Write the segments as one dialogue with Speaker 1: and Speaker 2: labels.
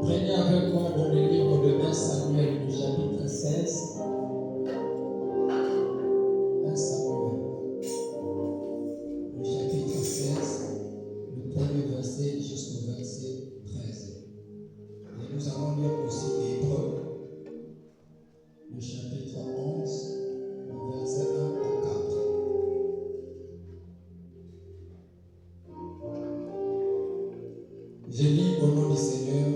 Speaker 1: Prenez avec moi dans le livre de 1 Samuel, du chapitre 16. 1 Samuel, le chapitre 16, le premier verset jusqu'au verset 13. Et nous allons lire aussi Hébreux, le chapitre 11, le verset 1 à 4. Je lis au nom du Seigneur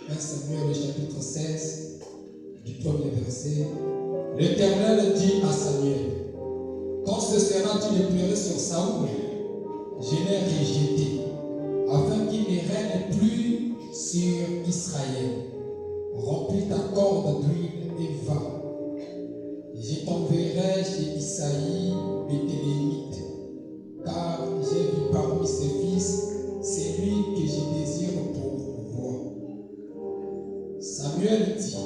Speaker 1: 1 Samuel, le chapitre 16, du premier verset. L'Éternel dit à Samuel: quand ce sera-t-il déployé sur Saoul, je l'ai rejeté, afin qu'il ne règne plus sur Israël. Remplis ta corde d'huile et va. Je t'enverrai chez Isaïe, Béthélémite, car j'ai vu parmi ses fils celui que je désire pour voir. Samuel dit: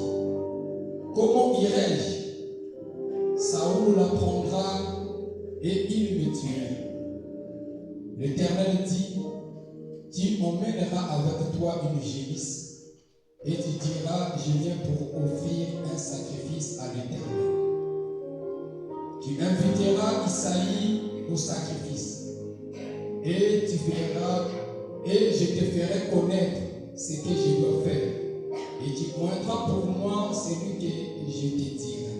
Speaker 1: comment irai-je? Saoul l'apprendra et il me tuera. L'Éternel dit: tu emmèneras avec toi une génisse et tu diras: je viens pour offrir un sacrifice à l'Éternel. Tu inviteras Isaïe au sacrifice et tu verras, et je te ferai connaître ce que je dois faire, et tu pointeras pour moi celui que je te dirai.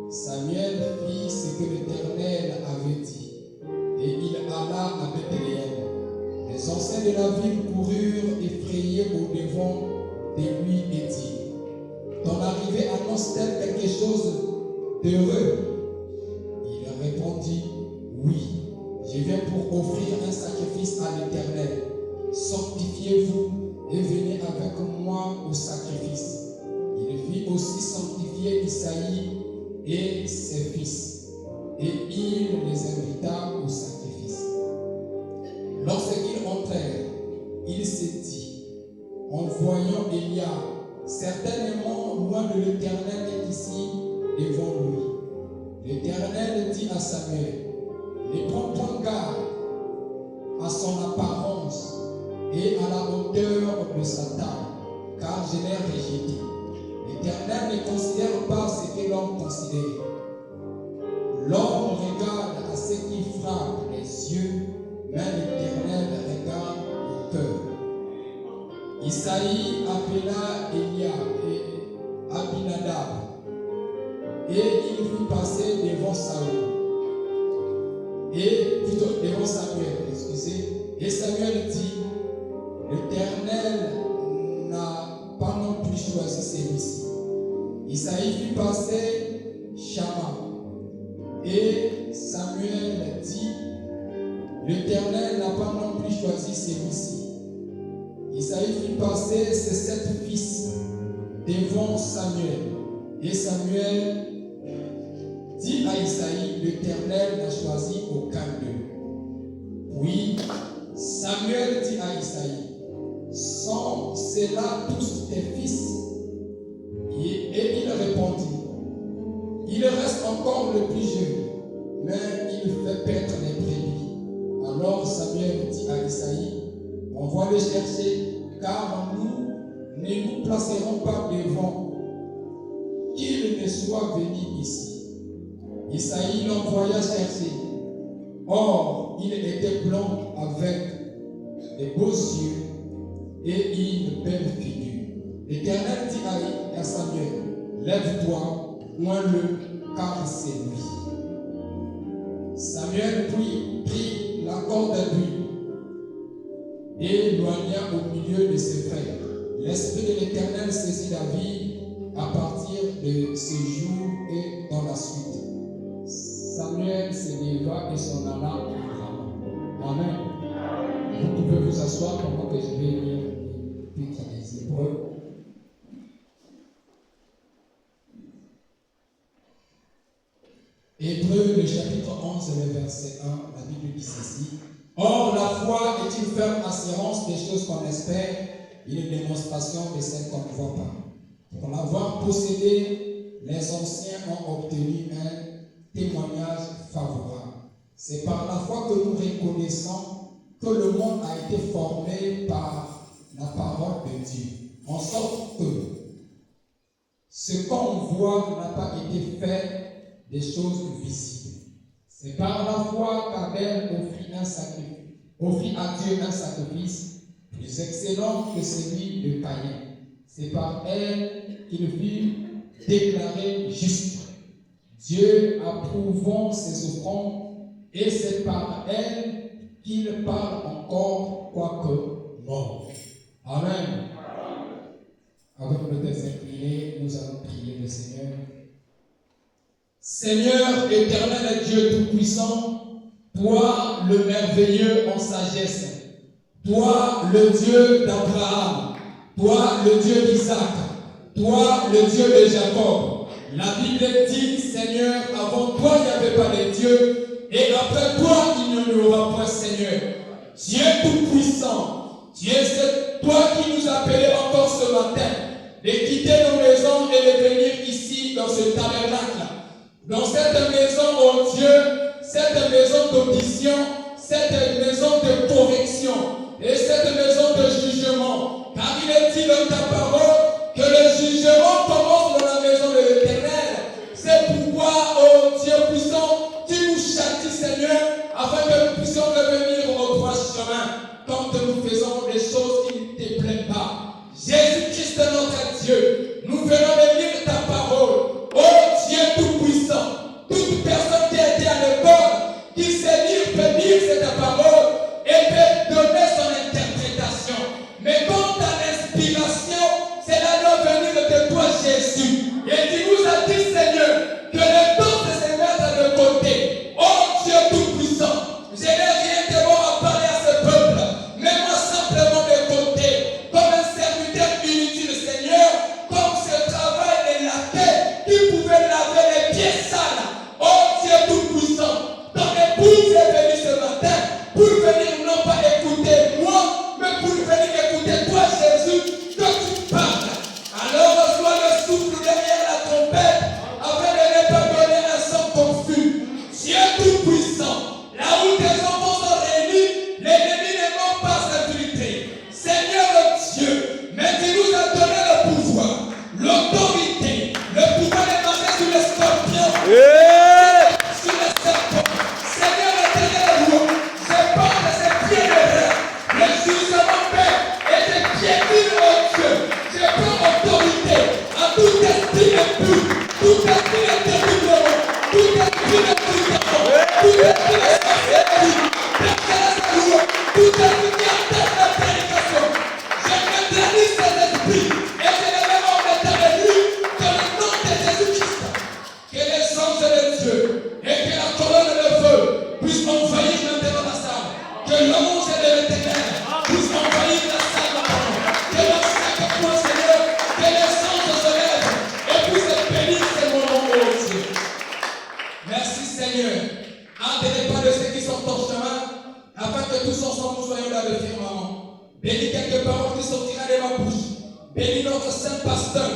Speaker 1: Samuel fit ce que l'Éternel avait dit, et il alla à Bethléem. Les anciens de la ville coururent effrayés au devant de lui et dirent: ton arrivée annonce-t-elle quelque chose d'heureux? Il répondit: oui, je viens pour offrir un sacrifice à l'Éternel. Sanctifiez-vous et venez avec moi au sacrifice. Il fit aussi sanctifier Isaïe et ses fils, et il les invita au sacrifice. Lorsqu'ils entrèrent, il se dit, en voyant Eliab, certainement loin de l'Éternel est ici devant lui. L'Éternel dit à Samuel: ne prends point garde à son apparence et à la hauteur de sa taille, car je l'ai rejeté. L'Éternel ne considère pas ce que l'homme considère. L'homme regarde à ce qui frappe les yeux, mais l'Éternel regarde au cœur. Isaïe appela Eliab et Abinadab, et il fit passer devant Saül. Et plutôt devant Samuel, et Samuel dit: l'Éternel n'a pas non plus choisi celui-ci. Isaïe fit passer Shama, et Samuel dit: l'Éternel n'a pas non plus choisi celui-ci. Isaïe fit passer ses 7 fils devant Samuel, et Samuel dit à Isaïe: l'Éternel n'a choisi aucun d'eux. Oui, Samuel dit à Isaïe: sont ceux-là tous tes fils? Et il répondit: il reste encore le plus jeune, mais il fait paître les brebis. Alors Samuel dit à Isaïe: envoie le chercher, car nous ne nous placerons pas devant qu'il ne soit venu ici. Isaïe l'envoya chercher. Or, il était blanc avec des beaux yeux et une belle figure. L'Éternel dit à Samuel: lève-toi, oins-le, car c'est lui. Samuel prit la corde d'huile et éloigna au milieu de ses frères. L'Esprit de l'Éternel saisit David à partir de ce jour et dans la suite. Samuel se leva et s'en alla à Rama. Amen. Vous pouvez vous asseoir pendant que je vais lire l'Épître des Hébreux. Hébreux, le chapitre 11, le verset 1, la Bible dit ceci: or, la foi est une ferme assurance des choses qu'on espère, une démonstration de celles qu'on ne voit pas. Pour l'avoir possédé, les anciens ont obtenu un témoignage favorable. C'est par la foi que nous reconnaissons que le monde a été formé par la parole de Dieu, en sorte que ce qu'on voit n'a pas été fait des choses visibles. C'est par la foi qu'Abel offrit à Dieu un sacrifice plus excellent que celui de Caïn. C'est par elle qu'il fut déclaré juste, Dieu approuvant ses offrandes, et c'est par elle qu'il parle encore, quoique mort. Amen. Avec le texte incliné, nous allons prier le Seigneur. Seigneur éternel et Dieu Tout-Puissant, toi le merveilleux en sagesse, toi le Dieu d'Abraham, toi le Dieu d'Isaac, toi le Dieu de Jacob. La Bible dit, Seigneur, avant toi il n'y avait pas de Dieu, et après toi il n'y en aura point, Seigneur. Dieu Tout-Puissant, Dieu, c'est toi qui nous appelais encore ce matin de quitter nos maisons et de venir ici dans ce tabernacle. Dans cette maison, oh Dieu, cette maison d'audition, cette maison de correction et cette maison de jugement. Car il est dit dans ta parole que le jugement commence dans la maison de l'Éternel. C'est pourquoi, oh Dieu puissant, tu nous châties, Seigneur, afin que nous puissions revenir au droit chemin quand nous faisons des choses qui ne te plaisent pas. Jésus-Christ, notre Dieu, nous venons de lire ta parole. Oh Dieu Tout-Puissant, toute personne qui a été à l'école, qui sait lire, peut lire cette parole et peut donner son interprétation. Mais quant à l'inspiration, c'est la venue de toi, Jésus. Et tu nous as dit, Seigneur, que le temps de se mettre de côté. Oh Dieu Tout-Puissant, je n'ai rien de bon à parler à ce peuple. Mets-moi simplement de côté, comme un serviteur inutile, Seigneur, comme ce travail de laquais qui pouvait laver les pieds sales. Oh Dieu Tout-Puissant, ton épouse est venue ce matin pour venir non pas écouter moi, mais pour venir écouter toi, Jésus, que tu parles. Alors reçois le souffle derrière la trompette, afin de ne pas donner un son confus. Dieu Tout-Puissant, là où tes enfants sont réunis, l'ennemi ne manque pas s'infiltrer. Seigneur Dieu, mais tu nous as donné le pouvoir, l'autorité, le pouvoir de marcher sur les scorpions, sur les serpents. Seigneur éternel roi, je porte ces pieds de rein, le jugement Père, et je piétine, oh Dieu. Je prends autorité à tout esprit impur, tout esprit de dédoublement, tout esprit de brigandage, tout esprit de sorcellerie, tout esprit qui attaque la prédication. Je neutralise ces esprits et je les mets en état de lui dans le nom de Jésus-Christ. Que les anges de Dieu et que la colonne de feu puissent envahir maintenant la salle. Que l'ange de l'Éternel puisse envahir la salle maintenant. Que dans chaque point, Seigneur, que les anges se lèvent et puissent bénir ces moments, oh Dieu. Merci Seigneur. Hâte les pas de ceux qui sont en chemin, afin que tous ensemble nous soyons là de firmament. Bénis quelques paroles qui sortiront de ma bouche. Bénis notre saint pasteur.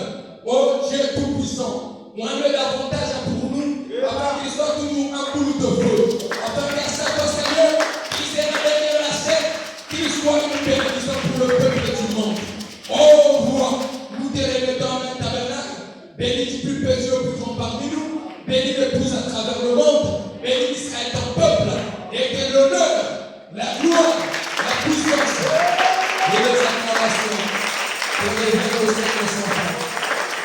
Speaker 1: Oh Dieu Tout-Puissant, moins-le davantage pour nous, afin qu'il soit toujours un boulot de feu. Afin qu'à chaque fois, Seigneur, qu'il sera derrière la chaîne, qu'il soit une bénédiction pour le peuple du monde. Oh roi, nous te remettons en un tabernacle. Bénis du plus petit au plus grand parmi nous. Bénis l'épouse à travers le monde. Bénis Israël ton peuple. Et que l'honneur, la gloire, la puissance et les acclamations pour les vivre au Saint-Esprit.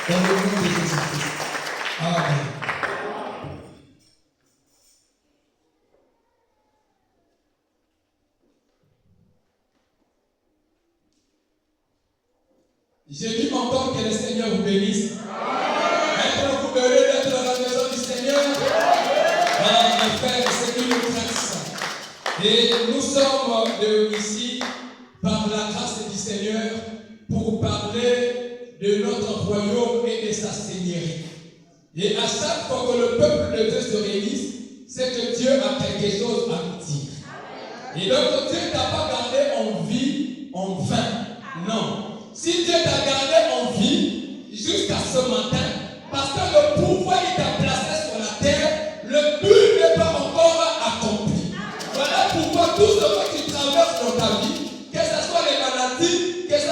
Speaker 1: Dans le nom de Jésus-Christ. Amen. J'ai dit encore que le Seigneur vous bénisse. Être vous heureux d'être dans la maison du Seigneur. En effet, c'est une grâce. Et nous sommes ici par la grâce du Seigneur pour parler de notre royaume et de sa seigneurie. Et à chaque fois que le peuple de Dieu se réunit, c'est que Dieu a quelque chose à nous dire. Et donc Dieu ne t'a pas gardé en vie en vain. Non. Si Dieu t'a gardé en vie jusqu'à ce matin, parce que le pouvoir il t'a placé sur la terre, le but n'est pas encore accompli. Voilà pourquoi tout ce que tu traverses dans ta vie, que ce soit les maladies, que ce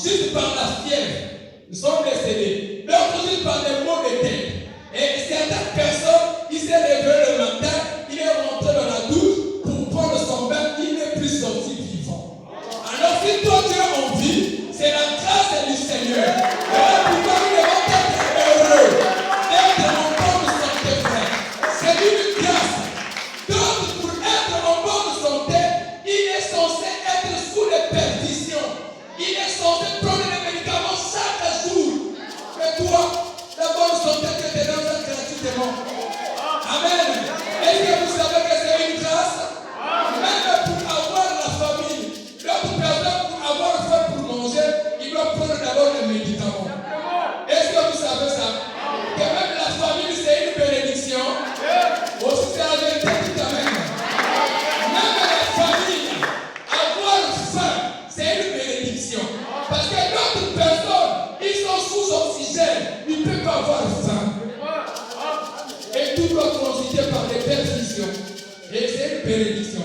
Speaker 1: juste par la fièvre, ils sont décédés. D'autres juste par des maux de tête. Et certaines personnes, il s'est réveillé le matin, il est rentré dans la douche pour prendre son bain, il n'est plus sorti vivant. Alors si toi tu es en vie, c'est la grâce du Seigneur. Voilà pourquoi nous devons être heureux d'être en bonne santé, frère. C'est une grâce. Donc pour être en bonne santé, il est censé être sous les perditions. Il est censé prendre les médicaments chaque jour. Mais toi, la bonne santé que tu donnes gratuitement. Amen. Est-ce que vous savez que c'est une grâce? Même pour avoir la famille, l'autre personne pour avoir faim pour manger, il doit prendre d'abord les médicaments. Est-ce que vous savez ça? Que même la famille c'est une bénédiction. Aussi c'est la vérité tout à même. Même la famille, avoir faim, c'est une bénédiction. Parce que d'autres personnes, ils sont sous oxygène, ils ne peuvent pas avoir faim. Et tout doit transiter par des perfusions. Et c'est une bénédiction.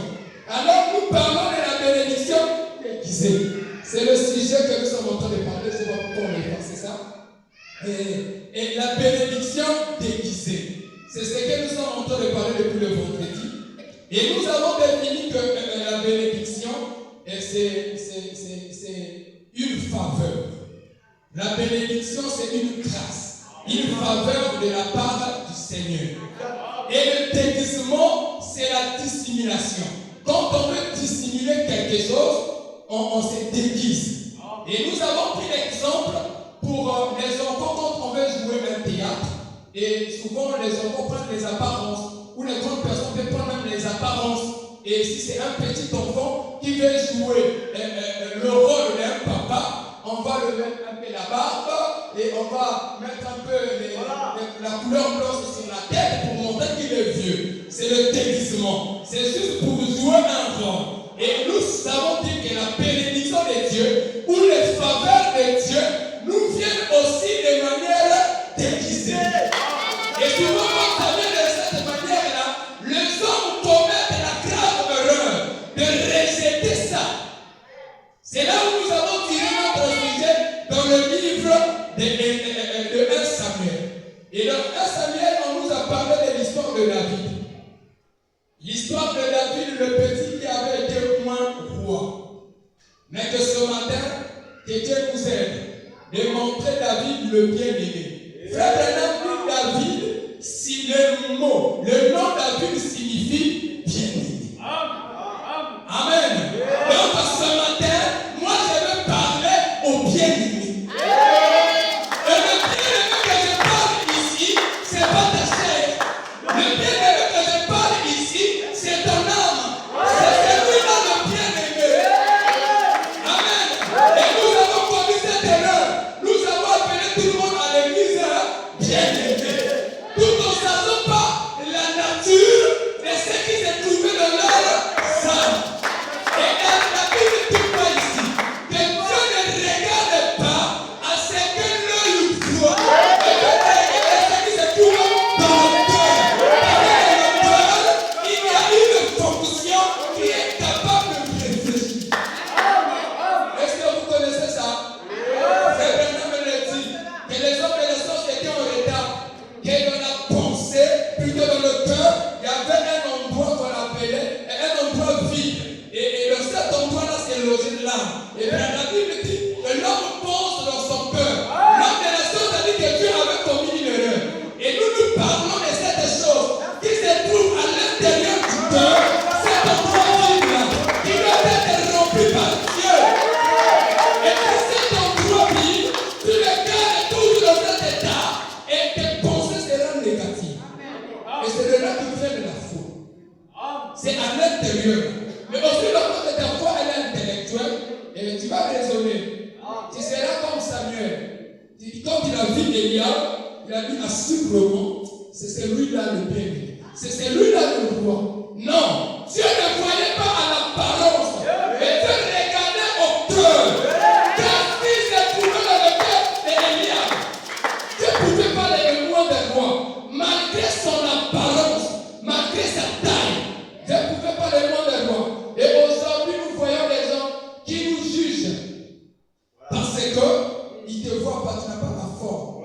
Speaker 1: Alors nous parlons de la bénédiction déguisée. C'est le sujet que nous sommes en train de parler. Je ne sais pas pourquoi on le fait, c'est ça? Et la bénédiction déguisée. C'est ce que nous sommes en train de parler depuis le vendredi. Et nous avons défini que la bénédiction, c'est une faveur. La bénédiction, c'est une grâce, une faveur de la part du Seigneur. Et le déguisement, c'est la dissimulation. Quand on veut dissimuler quelque chose, on se déguise. Et nous avons pris l'exemple pour les enfants quand on veut jouer un théâtre. Et souvent, les enfants prennent les apparences, ou les grandes personnes peuvent prendre même les apparences. Et si c'est un petit enfant qui veut jouer le rôle d'un papa, on va le mettre un peu la barbe et on va mettre un peu la couleur blanche sur la tête pour montrer qu'il est vieux. C'est le déguisement. C'est juste pour jouer un rôle. Et nous savons dire que la bénédiction de Dieu ou les faveurs de Dieu nous viennent aussi de manière déguisée. Et souvent, quand ça vient de cette manière-là, les hommes commettent la grave erreur de rejeter ça. C'est là où nous avons tiré notre sujet dans le livre de 1 Samuel. Et dans 1 Samuel, on nous a parlé de l'histoire de David. L'histoire de David, le petit qui avait été point roi. Mais que ce matin, que Dieu nous aide de montrer David le bien-aimé. Frère David, si le nom David signifie bien-aimé. Amen. Donc ce matin, moi je veux parler au bien-aimé. Et le bien-aimé que je parle ici, c'est pas ta chair. Le bien-aimé que je parle ici, c'est ton âme. C'est celui-là le bien-aimé. Amen. Et nous avons commis cette erreur. Nous avons appelé tout le monde à l'église bien-aimé. Tout en ne sachant pas la nature de ce qui s'est trouvé dans leur âme. Et la Bible ne dit pas ici que Dieu ne regarde pas à ce que l'œil voit, mais que Dieu regarde à ce qui se trouve dans le cœur. Parce que dans le cœur, il y a une fonction qui est capable de réfléchir. Est-ce que vous connaissez ça? C'est Bernard me le dit, que les hommes et les sœurs étaient en retard, que dans la pensée, plutôt dans le cœur, il y avait un endroit qu'on appelait un endroit vide. Et dans cet endroit-là, c'est logé l'âme. Et bien la Bible dit que l'homme pense dans son cœur. L'homme de la chose a dit que Dieu avait commis une erreur. Et nous parlons de cette chose qui se trouve à l'intérieur du cœur, cet endroit vide-là, qui doit être rempli par Dieu. Et dans cet endroit vide, tu le gardes toujours dans cet état et tes pensées seront négatives. Et c'est de là que vient de la foi. C'est à l'intérieur. Mais aussi, lorsque ta foi elle est intellectuelle, et tu vas raisonner. Tu seras comme Samuel. Quand il a vu Eliab, il a dit assurément, c'est celui-là le bien-aimé. C'est celui-là le roi. Non, Dieu ne voyait pas à l'apparence, mais Dieu regardait au cœur. Car s'il se trouvait dans le cœur d'Eliab, Dieu ne pouvait pas le mémoire des rois. Malgré son apparence, malgré sa taille, Dieu ne pouvait pas le mémoire des rois. Et aujourd'hui, nous voyons des gens qui nous jugent parce il ne te voit pas, tu n'as pas la forme.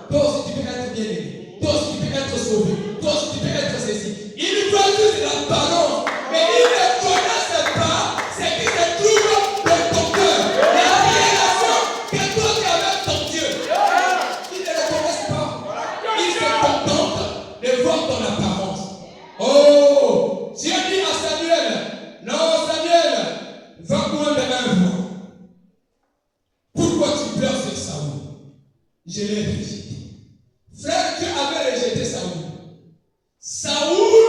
Speaker 1: Toi aussi, tu peux être bien aimé. Toi aussi, tu peux être sauvé. Toi aussi, tu peux être ceci. Ils voient juste l'apparence, mais ils ne connaissent pas ce qui se trouve dans ton cœur. La relation que toi tu as avec ton Dieu. Ils ne le connaissent pas. Ils se contentent de voir ton apparence. Oh, Dieu dit à Samuel, non Samuel, va loin de l'œuvre. Pourquoi tu pleures sur Saoul? Je l'ai rejeté. Frère, Dieu avait rejeté Saoul. Saoul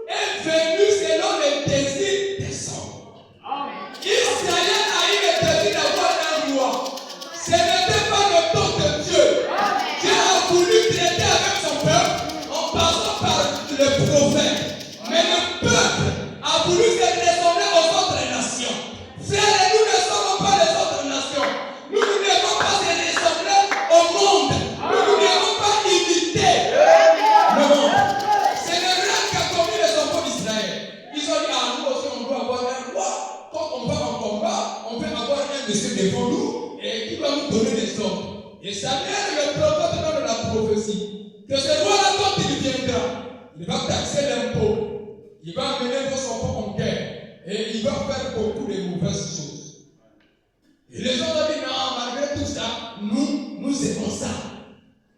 Speaker 1: est venu selon les désirs des hommes. Israël a eu le désir d'avoir un roi. Ce n'était pas le temps de Dieu. Dieu a voulu traiter avec son peuple en passant par le prophète. Mais le peuple a voulu se ressembler aux autres nations. Frère, nous ne sommes pas les autres nations. Nous ne devons pas se ressembler au monde. Nous ne devons pas imiter le monde. C'est le rêve qu'a commis les enfants d'Israël. Ils ont dit, nous aussi on doit avoir un roi. Quand on va en combat, on peut avoir un monsieur devant nous et qui va nous donner des ordres. Et Samuel, le prophète, donne la prophétie que ce roi-là, quand il viendra, il va taxer l'impôt. Il va amener vos enfants en guerre. Et il va faire beaucoup de mauvaises choses. Et les gens ont dit, non, malgré tout ça, nous aimons ça.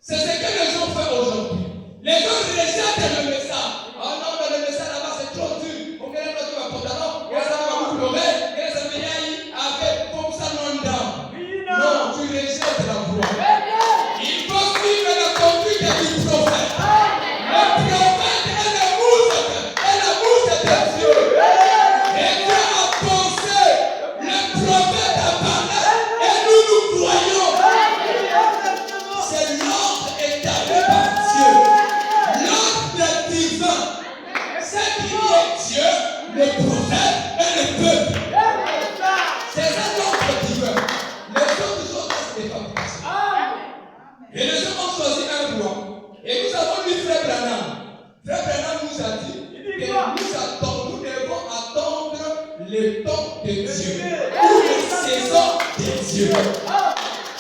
Speaker 1: C'est ce que les gens font aujourd'hui. Les gens rejettent le message. Oh non, mais le message là-bas, c'est trop dur. On vient de mettre un pantalon, et ça va vous pleurer, et ça va y aller avec comme ça, non, non, tu rejettes la voix. Il faut suivre la conduite du prophète. Le prophèt est la bouche de Dieu. Et Dieu a pensé, le prophète a parlé, et nous croyons. C'est l'ordre établi par Dieu. L'ordre divin. C'est qu'il y ait Dieu, le prophète et le peuple. C'est ça l'ordre divin. Les autres choses, ce n'est pas possible. Et les gens ont choisi un roi. Et nous avons dit Frère Branham. Frère Branham nous a dit que nous devons attendre le temps de Dieu. Ou les saisons de Dieu.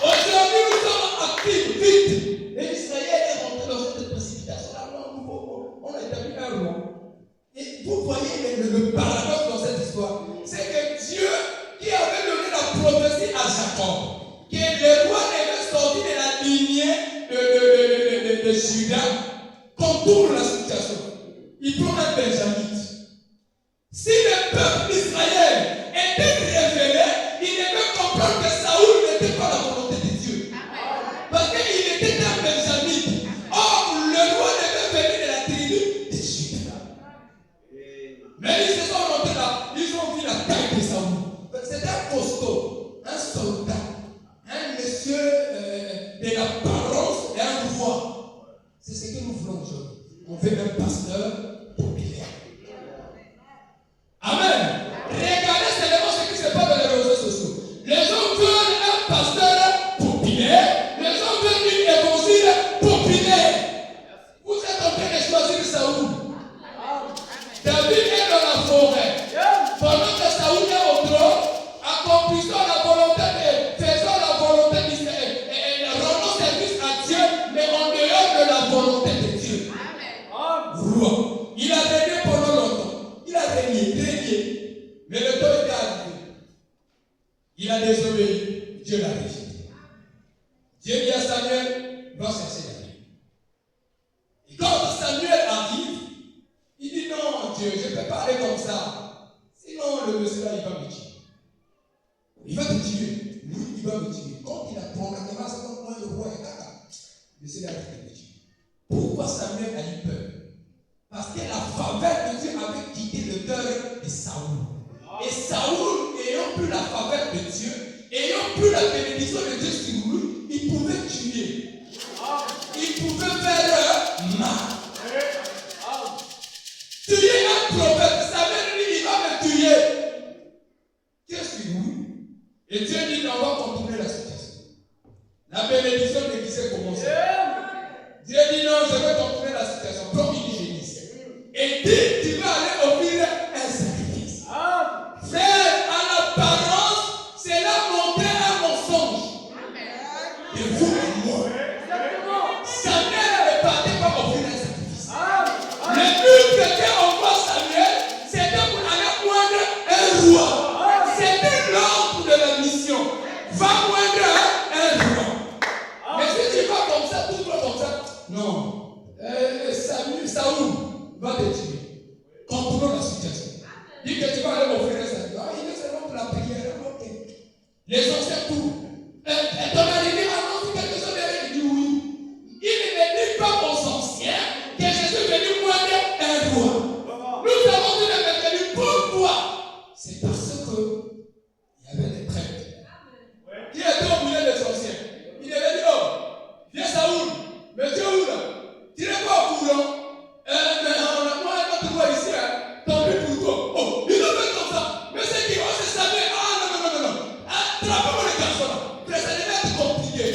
Speaker 1: Aujourd'hui, nous sommes actifs vite. Et Israël est rentré dans cette précipitation. On a établi un roi. Et vous voyez le paradoxe dans cette histoire. C'est que Dieu, qui avait donné la prophétie à Jacob, que le roi devait sortir de la lignée de Juda, contourne la situation. Il prend un benjamite. Si le peuple d'Israël était révélé, il devait comprendre que Saoul n'était pas la volonté de Dieu. Parce qu'il était un benjamite. Or, le roi devait venir de la tribu de Juda. Mais ils se sont rentrés là, ils ont vu la taille de Saoul. C'était un costaud, un soldat, un monsieur de l'apparence et un roi. C'est ce que nous voulons aujourd'hui. On veut un pasteur populaire. Amen. Regardez seulement ce qui se passe dans les réseaux sociaux. Les gens veulent un pasteur populaire. Les gens veulent une évangile populaire. Vous êtes en train de choisir Saoul. David est dans la forêt. Pendant que Saoul est au trône, accomplissant la volonté faisant la volonté d'Israël. Et rendant service à Dieu, mais en dehors de la volonté de Dieu. Roi. Il a régné pendant longtemps. Il a régné. Mais le temps était arrivé. Il a désobéi. Dieu l'a rejeté. Dieu dit à Samuel, va chercher David. Et quand Samuel arrive, il dit non, Dieu, je ne peux pas aller comme ça. Sinon, le monsieur là, il va me tuer. Il va te tuer. Lui, il va me tuer. Quand il a programmé ça, comme moi, le roi est caca. Le monsieur là, il va me tuer. Pourquoi Samuel a eu peur? Parce que la faveur de Dieu avait quitté le cœur de Saoul. Et Saoul, ayant plus la faveur de Dieu, ayant plus la bénédiction de Dieu sur lui, il pouvait tuer. Il pouvait faire mal. Tuer un prophète, ça veut dire qu'il va me tuer. Qu'est-ce que nous? Et Dieu dit, on va continuer la situation. La bénédiction de qui s'est commencée. Dieu dit non, je vais continuer la situation. Comme il dit, et dit, tu vas aller offrir un sacrifice. Frère, à l'apparence, c'est là montrer un mensonge. ça devait être compliqué.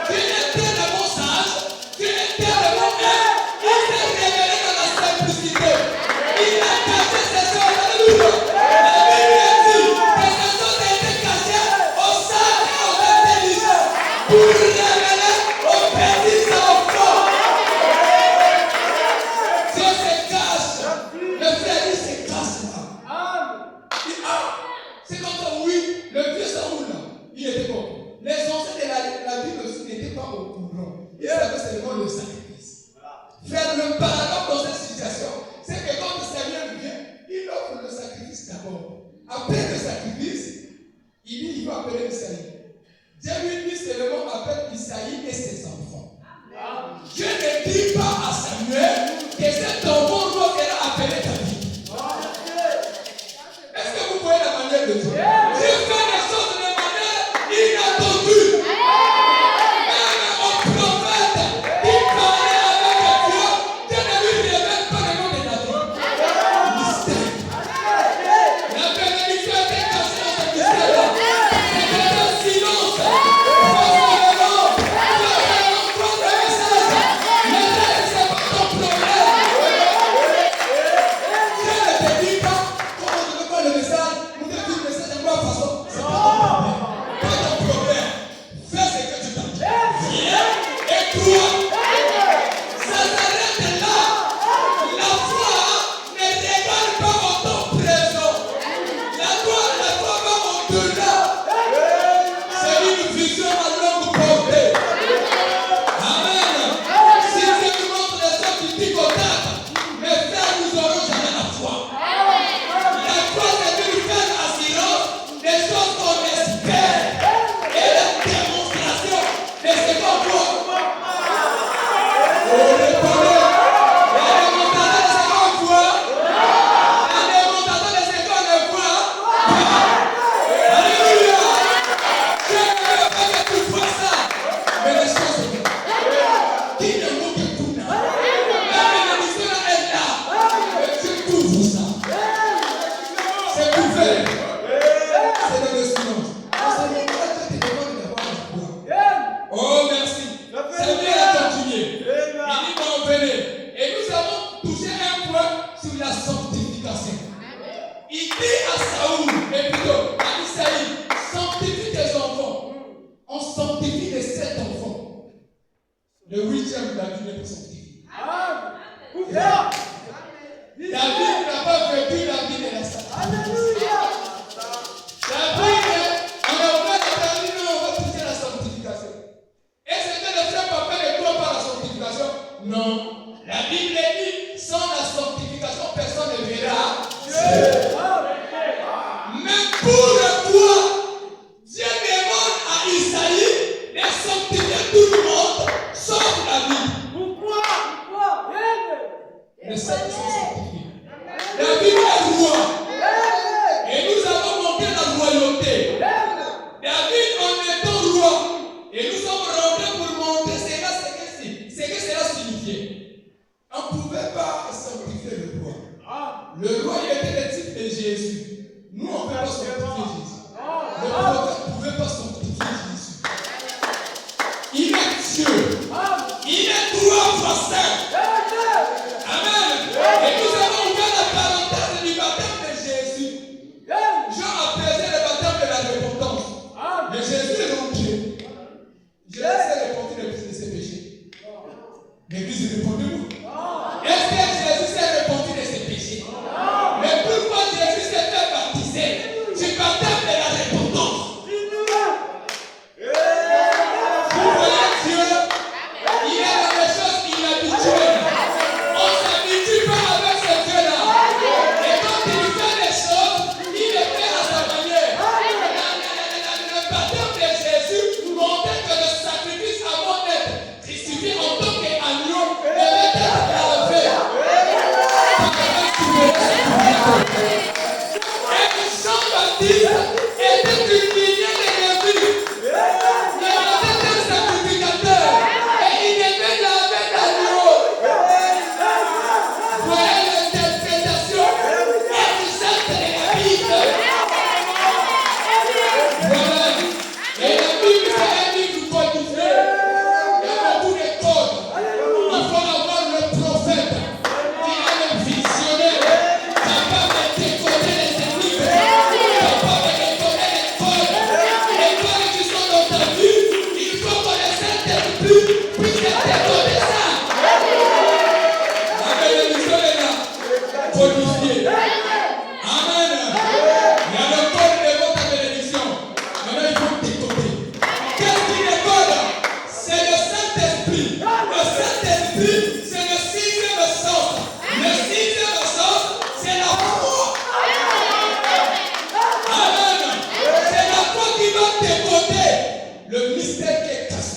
Speaker 1: Dieu est tellement sage, Dieu est tellement aimé, il s'est révélé dans la simplicité. Il a caché ses choses. Alléluia. La Bible dit que ces choses ont été cachées aux sages et aux intelligents pour révéler aux petits enfants. Dieu se cache. Le frère dit se cache là. C'est comme ça, oui, le vieux Saoul là, il était bon. Les anciens de la Bible aussi n'étaient pas au courant. Ils savaient seulement le sacrifice. Frère, le paradoxe dans cette situation, c'est que quand le Seigneur vient, il offre le sacrifice d'abord. Après le sacrifice, il dit il va appeler Isaïe. Dieu lui dit seulement appelle Isaïe et ses enfants. Dieu ne dit pas à Samuel que cet enfant doit être appelé David. Est-ce que vous voyez la manière de Dieu? Dieu fait les choses de manière inattendue. Même au prophète qui parlait avec Dieu, Dieu ne lui révèle pas le nom de David. Mystère. La bénédiction était cachée dans ce mystère-là. C'était un silence.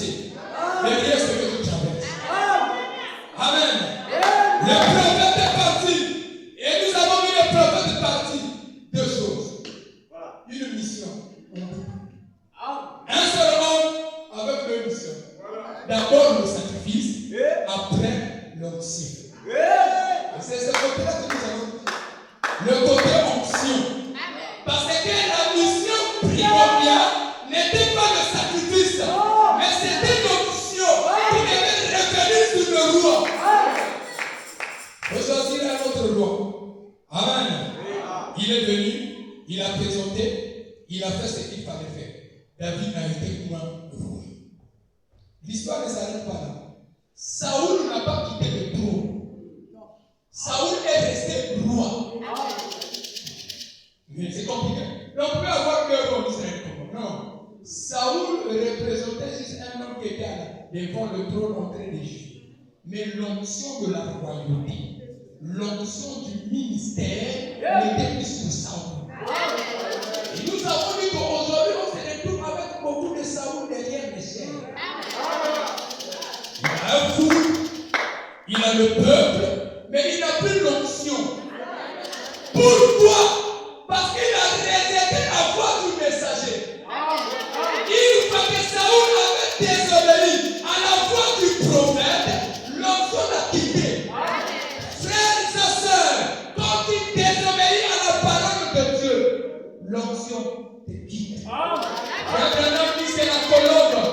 Speaker 1: traversé. Derrière ce que tu traverses. Amen. Le prophète est parti. Et nous avons vu le prophète parti. Deux choses. Une mission. Un seul homme avec deux missions. D'abord le sacrifice, après l'onction. C'est ce côté-là que nous avons dit. Le côté onction. Parce que la mission primordiale n'était pas le sacrifice, mais c'était l'onction qui devait revenir sur le roi. Il faut choisir un autre roi. Amen. Il est venu, il a présenté, il a fait ce qu'il fallait faire. David a été roi. L'histoire ne s'arrête pas là. Saoul n'a pas quitté le trône. Saoul est resté roi. Mais c'est compliqué. Donc on peut avoir deux comme Israël. Non. Saoul représentait juste un homme qui était devant le trône en train de juger. Mais l'onction de la royauté, l'onction du ministère n'était plus sur Saoul. Et nous avons vu qu'aujourd'hui on se retrouve avec beaucoup de Saoul derrière les chaînes. Il a un fou, il a le peuple, mais il n'a plus l'onction. Pourquoi? Parce qu'il a rejeté la voix du messager. Une fois que Saoul avait désobéi à la voix du prophète, l'onction l'a quitté. Frères et sœurs, quand tu désobéis à la parole de Dieu, l'onction te quitte. Maintenant, dit c'est la colombe.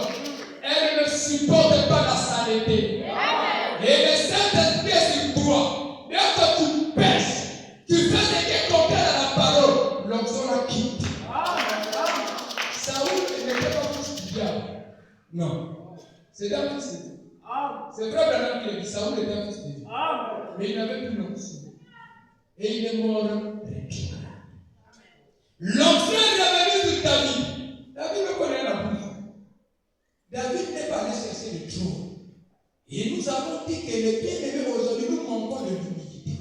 Speaker 1: Elle ne supporte pas la saleté. Et le Saint-Esprit est sur toi. Dès que tu pèches, tu fais ce qui est contraire à la parole, l'onction la quitte. Saoul n'était pas plus du diable. Non. C'est un fils de Dieu. C'est vrai Branham qui a dit Saoul était un fils de Dieu. Mais il n'avait plus l'onction. Et il est mort récupéré. L'onction est revenue sur David. David ne connaît la bouche. David n'est pas allé chercher le trône. Et nous avons dit que les bien-aimés aujourd'hui, nous manquons de l'humilité.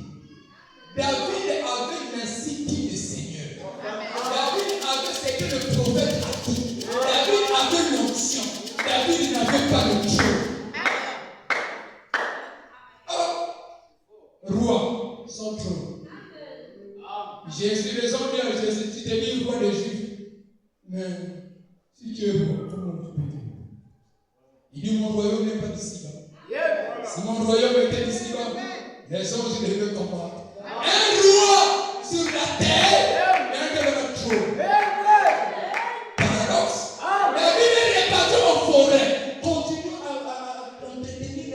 Speaker 1: David avait l'insigne du Seigneur. David avait ce que le prophète a dit. David avait l'onction. David n'avait pas le trône. Roi, son trône. Jésus, les hommes bien, Jésus, tu t'es mis roi des Juifs. Mais si tu es roi, comment tu peux dire? Il dit mon royaume n'est pas d'ici-bas. Si mon royaume était d'ici-bas, les anges devaient comprendre. Un roi sur la terre, et un qui avait le trône. Paradoxe. David est réparti en forêt. Continue à entretenir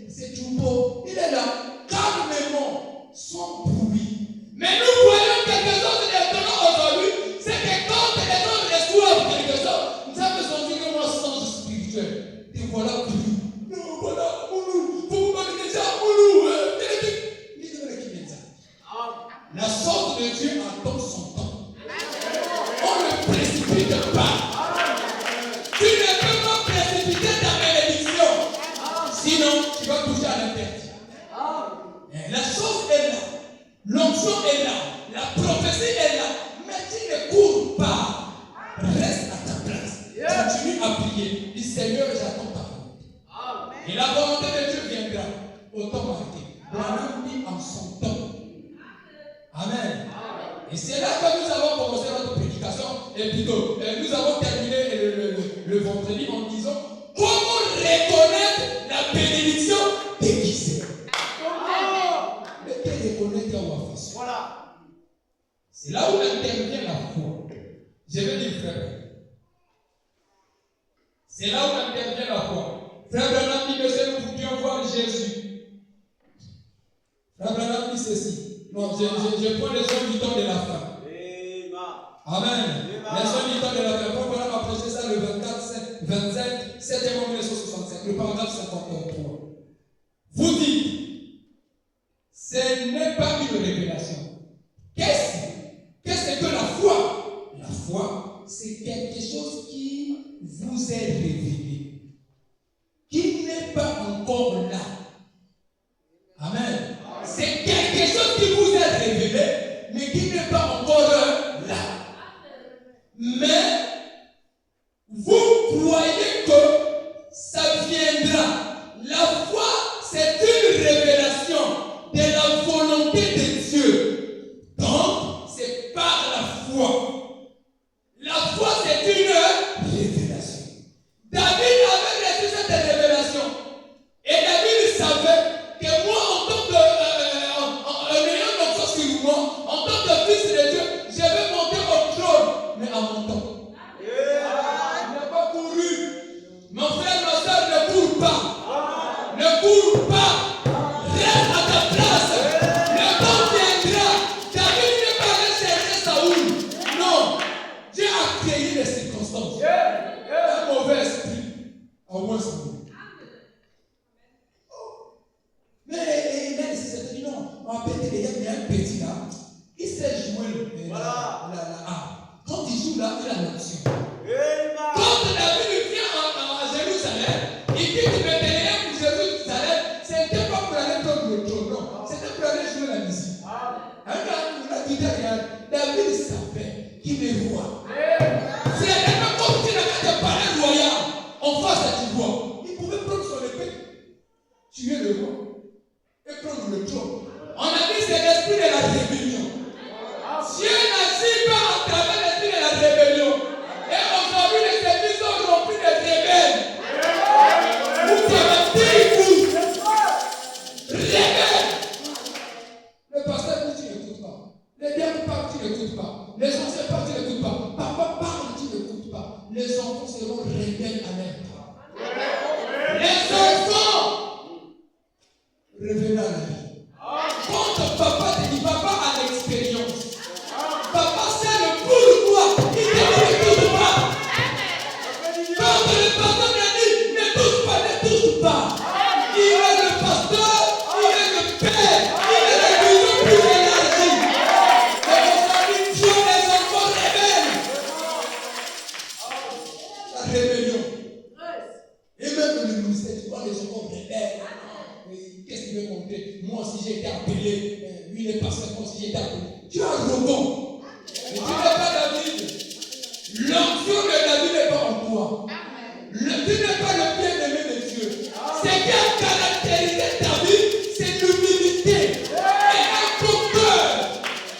Speaker 1: ses troupeaux. Il est là, calmement, sans bruit. Mais nous voyons quelque chose d'étonnant aujourd'hui. C'est que quand les gens reçoivent quelque chose, nous avons besoin de un sens spirituel. Et voilà plus. Non, voilà, Moulou. Vous m'avez déjà Moulou. La sorte de Dieu attend son temps. On ne précipite pas. Tu ne peux pas précipiter ta bénédiction. Sinon, tu vas toucher à l'interdit. La chose est là. L'onction est là. La prophétie est là. Mais tu ne cours pas. Reste à ta place. Continue à prier. Dis Seigneur, j'attends ta volonté. Et la volonté de Dieu viendra. Autant marqué. Branham dit en son temps. Amen. Et c'est là que nous avons commencé notre prédication. Et plutôt, nous avons terminé le vendredi en disant comment reconnaître la bénédiction déguisée. Mais quelle reconnaître la face. Voilà. C'est là où intervient la foi. Je vais dire frère. C'est là où intervient la foi. Frère Branham dit que si nous pouvions voir Jésus. Frère Branham dit ceci. Non, je prends les hommes du temps de la fin. Amen. Les hommes du temps de la fin. Quand on a prêché ça le 27 septembre 1965, le paragraphe 53. Vous dites, ce n'est pas une révélation. Qu'est-ce que la foi? La foi, c'est quelque chose qui vous est révélé, qui n'est pas encore là. Amen. C'est quelque chose qui vous est révélé, mais qui n'est pas encore là. Mais vous croyez que le roi et prendre le trône. On a dit c'est l'esprit de la rébellion. Dieu n'agit pas à travers l'esprit de la rébellion. Et aujourd'hui, les services sont remplis de rebelles. Vous savez, vous rebelles. Le pasteur dit tu n'écoutes pas. Les diables parlent, tu n'écoutes pas. Les anciens parlent, tu n'écoutes pas. Papa parle, tu n'écoutes pas. Les enfants seront rebelles à l'air. Les enfants, revenez à la vie. Quand papa te dit, papa a l'expérience. Papa sait le pourquoi. Il te dit ne touche pas. Quand le pasteur me dit ne touche pas, ne touche pas. Il est le pasteur, il est le père, il est le vision plus élargie. Et aujourd'hui, Dieu les enfants rebelles. La rébellion. Et même le ministère, tu vois les enfants rebelles. Qu'est-ce qu'il veut montrer? Moi aussi j'ai été appelé. Lui il est pasteur, moi aussi j'ai été appelé. Tu es arrogant. Mais tu n'es pas David. L'onction de David n'est pas en toi. Tu n'es pas le bien-aimé de Dieu. Ce qui a caractérisé David, c'est l'humilité. Et un cœur.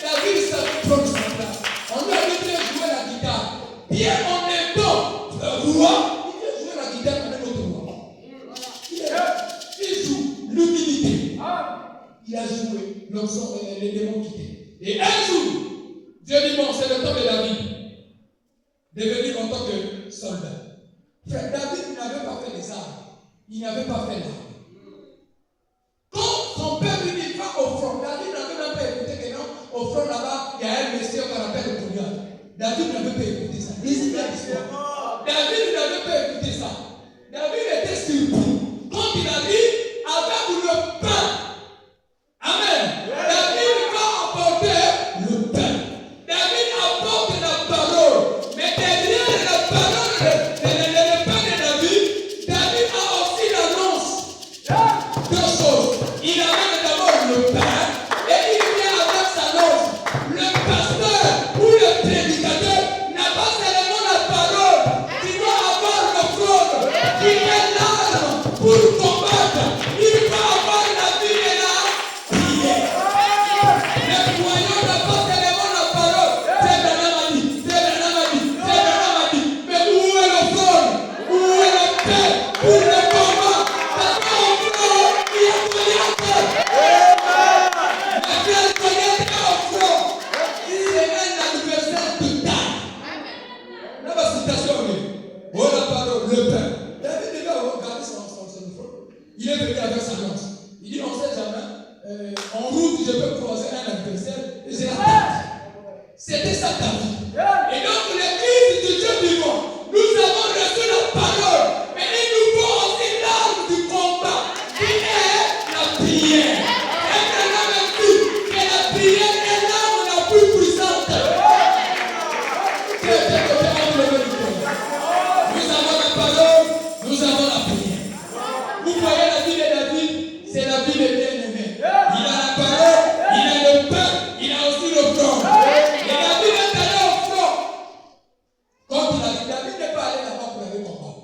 Speaker 1: David savait prendre sa place. On lui a dit de jouer la guitare. Bien en étant roi, il vient jouer la guitare avec notre roi. Il joue l'humilité. Il a joué les démons quittés. Et un jour, Dieu dit bon, c'est le temps de David de venir en tant que soldat. Frère, David n'avait pas fait les armes. Il n'avait pas fait l'arme. Quand son père lui dit va au front, David n'avait même pas écouté que non, au front là-bas, il y a un monsieur qu'on appelle le Goliath. David n'avait pas écouté ça. Lisez bien l'histoire. David n'avait pas écouté ça. David était surpris. Quand il a dit avec le pain. Amen. David va apporter le pain. David apporte la parole. Mais derrière la parole, le pain de David, David a aussi l'annonce. Deux choses. Il amène d'abord le pain et il vient avec sa annonce. Le pasteur ou le prédicateur n'a pas seulement la parole. Tu dois avoir le front. Il est l'arme pour combattre. Il va avoir la vie et la prière. Le moyen n'a pas seulement la parole. C'est Branham a dit, c'est Branham a dit, c'est Branham a dit. Mais où est le front? Où est le pain pour le combat? Parce qu'au front, il y a Goliath. Mais quel Goliath est au front? C'est un adversaire de taille. Là, ma citation est, oh la parole, le pain. David devait regarder son front. Il est venu avec sa lance. Il dit, on ne sait jamais, en route, je peux croiser un adversaire et j'ai la tête. C'était ça David. Et donc, l'église du Dieu vivant, nous avons reçu la parole, mais il nous faut aussi l'arme du combat, qui est la prière. Et que l'homme a dit que la prière est l'arme la plus puissante. Nous avons la parole, nous avons la prière. Vous voyez la vie de David, c'est la vie de bien-aimé. Il a la parole, il a le pain, il a aussi le front. Et David est allé au front. Quand il a dit, David n'est pas allé là-bas pour aller combattre.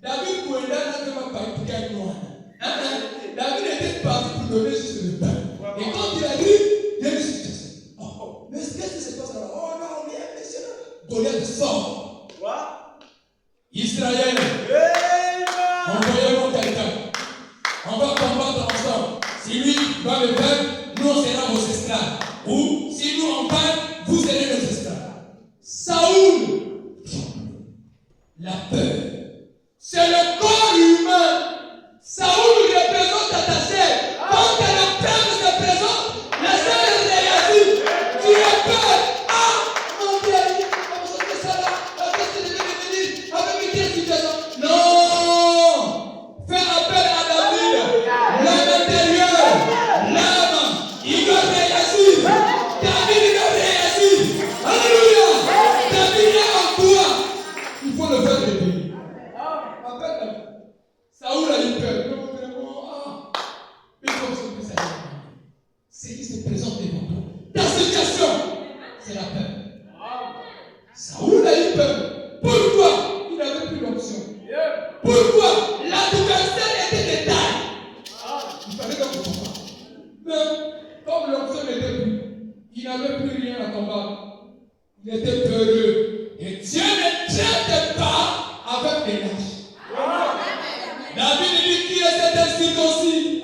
Speaker 1: David pouvait n'a pas parlé pour gagner loin. David était parti pour donner juste le pain. Et quand il a dit, il a dit, mais qu'est-ce qui se passe là? Oh non, on est impressionnant. Goliath sort. Israël. Envoyez-moi quelqu'un. On va combattre ensemble. Si lui va me vaincre, nous on sera vos esclaves. Ou si nous on gagne, vous serez nos esclaves. Saoul, la peur. C'est le corps humain. Saoul représente ta chair. Quand le père se présente, la chair réagit. Tu as peur. Ah, mon Dieu, on va sortir ça là. Qu'est-ce que je vais devenir avec une telle situation? Non. Fais appel à David. L'homme intérieur. L'homme, il doit réagir. David, il doit réagir. Alléluia. David est en toi. Il faut le faire réveiller. Appelle Saoul a eu peur. Non, vraiment. Mais comme ça peut s'arrêter. C'est qui se présente devant toi. Ta situation, c'est la peur. Saoul a eu peur. Pourquoi? Il n'avait plus d'option. Pourquoi? L'adversaire était de taille. lâche. David dit qui est cet incirconcis?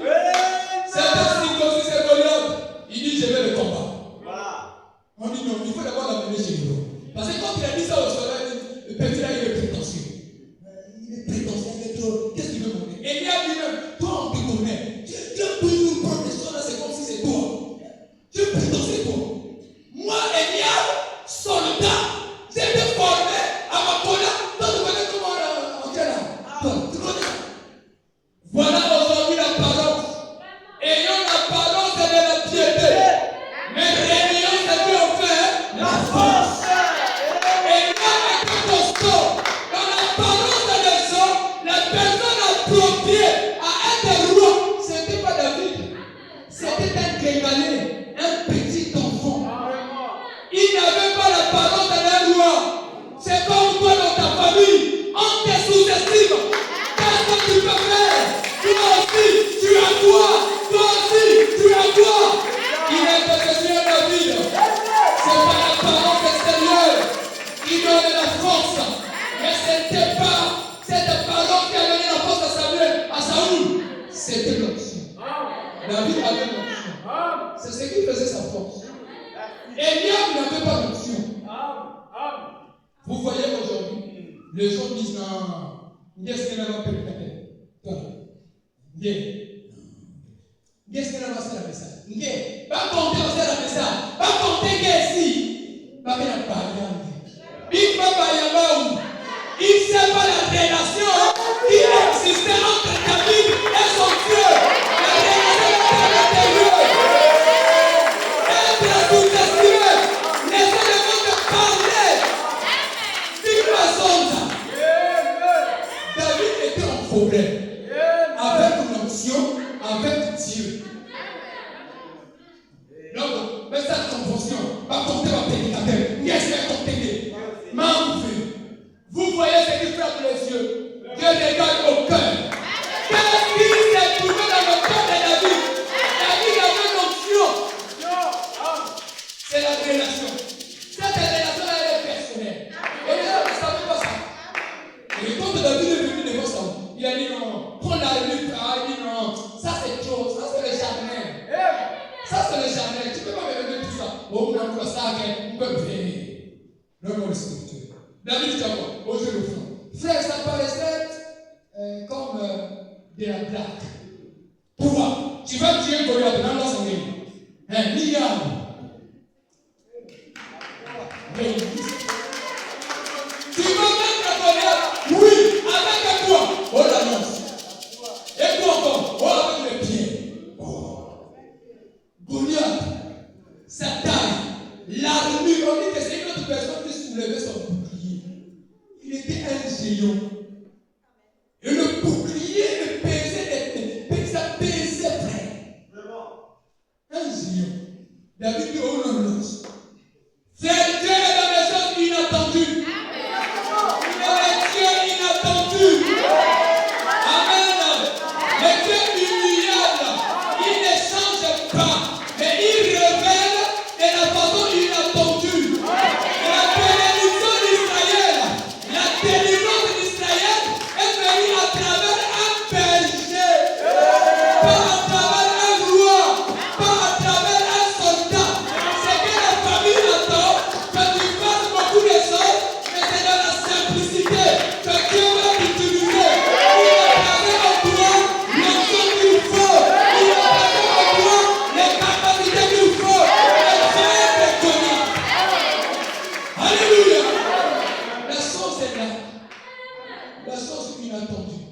Speaker 1: Cet incirconcis, c'est Goliath. Il dit je vais le combattre. On dit non, il faut d'abord l'amener chez nous. Parce que quand il a dit ça au soleil, le petit là il est prétentieux. Il est prétentieux, il est trop. Qu'est-ce qu'il veut montrer? Et il a dit même, toi on te connaît. Tu peux nous prendre des choses là, c'est comme si c'est toi. Tu es prétentieux toi. Moi, Eliab, soldat, j'ai été formé à ma colère. Toi, tu connais comment on est là? Toi, tu connais. Voilà aujourd'hui la parole. Ayons la parole, c'est de la piété. Mais réunion, c'est ce qu'on fait, la force. Eliab était costaud. Dans la parole de les hommes, la personne appropriée à être roi, ce n'était pas David. C'était un Grégalais, un petit enfant. Il n'avait pas la parole d'un roi. C'est comme toi dans ta famille. On te sous-estime. Qu'est-ce que tu peux faire? Toi aussi, tu as quoi? Toi aussi, tu as quoi? Il était devenu un David. C'est pas la parole extérieure qui donne la force. Mais ce n'était pas cette parole qui a donné la force à Samuel, à Saoul. C'était l'option. David avait l'option. C'est ce qui faisait sa force. Eliab n'avait pas d'option. Vous voyez aujourd'hui, les gens disent non, qu'est-ce que l'on peut faire? Qu'est-ce que l'on va faire la message? Pas compter la message. Pas compter qu'ici. Pas qu'il n'a pas de il va pas y avoir où. Il ne sait pas la relation qui existait entre David et son Dieu. La relation à l'intérieur. Être sous-estimé. Laissez le monde parler. D'une façon ça. David était en problème. Avec l'onction, avec Dieu. Donc, mais cette compréhension va compter ma prédicateur. Qu'est-ce qu'elle va compter? Vous voyez ce qu'il fait avec les yeux. Dieu regarde au cœur. Qu'est-ce qui s'est trouvé dans le cœur de David? David avait l'onction. C'est la relation. Cette relation-là, elle est personnelle. Et les gens ne savaient pas ça. Et quand David est venu devant ça, il a dit non, prends la lutte. Il dit non, ça c'est chose, ça c'est le charnel. Ça c'est le charnel. Tu ne peux pas me donner tout ça. Oh, on a ça, on peut venir. Le mot spirituel. David dit quoi? Au jeu de front. Frère, ça paraissait comme de la blague. Pourquoi? Tu vas tuer Goliath dans la sanguine. Un milliard. Tu vas mettre Goliath? Oui. Avec quoi? Oh la lance. Et quoi encore? Oh avec les pieds. Oh. Goliath, sa taille, l'armure. On dit que c'est une autre personne qui soulevait son bouclier. Il était un géant. Et le bouclier le pesait, ça pesait frère. Un géant. David dit, oh non, non. C'est Dieu dans les choses inattendues. Le Dieu inattendu. Amen. Le Dieu humiliable. Il ne change pas. Mais il révèle de la façon inattendue. La bénédiction d'Israël, la délivrance d'Israël est venue à travers un berger. Pas à travers un roi. Pas à travers un soldat. C'est que la famille attend que tu fasses beaucoup de choses, mais c'est dans la simplicité que Dieu va t'utiliser. Il va placer en toi l'onction qu'il faut. Il va placer en toi les capacités qu'il faut. Et Dieu te connaît. Alléluia. La chose est là. La chose inattendue.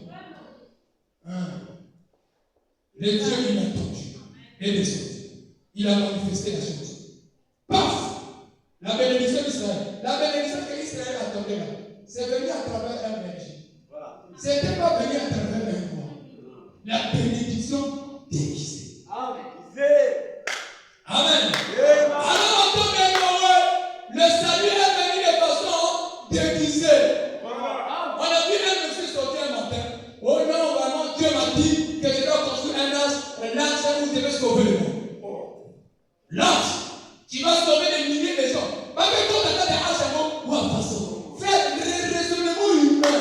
Speaker 1: Le Dieu inattendu est descendu. Il a manifesté la chose. Paf! La bénédiction d'Israël. La bénédiction qu'Israël attendait là. C'est venu à travers un berger. Ce n'était pas venu à travers un roi. La bénédiction déguisée. Amen. Alors en tant que le salut est venu de façon déguisée. On a vu un monsieur sortir un matin. Oh non, vraiment, Dieu m'a dit que je dois construire un arche où je vais sauver le monde. L'arche, tu vas sauver des milliers de gens. Pas que quand tu as des arches à moi, ou à façon. Fais raisonnement humain.